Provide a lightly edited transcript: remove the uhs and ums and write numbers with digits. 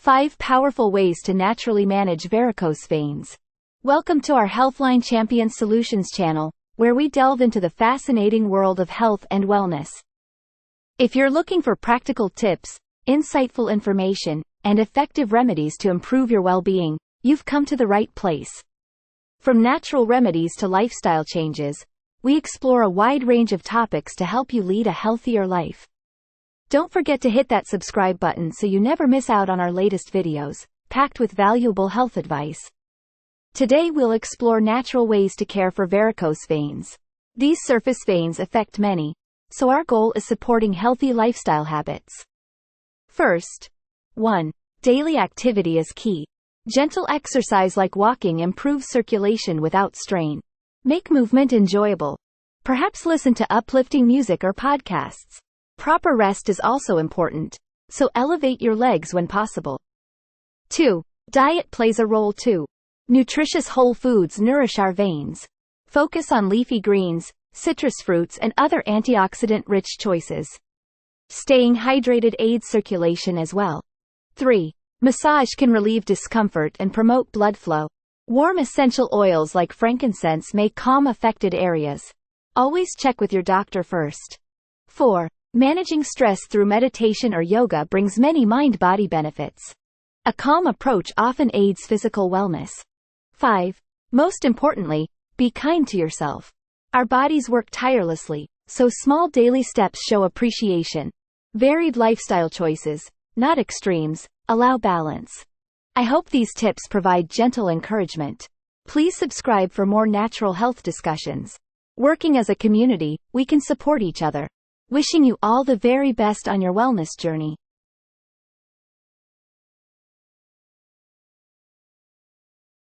5 Powerful Ways to Naturally Manage Varicose Veins. Welcome to our Healthline Champions Solutions channel, where we delve into the fascinating world of health and wellness. If you're looking for practical tips, insightful information, and effective remedies to improve your well-being, you've come to the right place. From natural remedies to lifestyle changes, we explore a wide range of topics to help you lead a healthier life. Don't forget to hit that subscribe button so you never miss out on our latest videos, packed with valuable health advice. Today we'll explore natural ways to care for varicose veins. These surface veins affect many, so our goal is supporting healthy lifestyle habits. First, 1. Daily activity is key. Gentle exercise like walking improves circulation without strain. Make movement enjoyable. Perhaps listen to uplifting music or podcasts. Proper rest is also important, so elevate your legs when possible. 2. Diet plays a role too. Nutritious whole foods nourish our veins. Focus on leafy greens, citrus fruits, and other antioxidant-rich choices. Staying hydrated aids circulation as well. 3. Massage can relieve discomfort and promote blood flow. Warm essential oils like frankincense may calm affected areas. Always check with your doctor first. 4. Managing stress through meditation or yoga brings many mind-body benefits. A calm approach often aids physical wellness. 5. Most importantly, be kind to yourself. Our bodies work tirelessly, so small daily steps show appreciation. Varied lifestyle choices, not extremes, allow balance. I hope these tips provide gentle encouragement. Please subscribe for more natural health discussions. Working as a community, we can support each other. Wishing you all the very best on your wellness journey.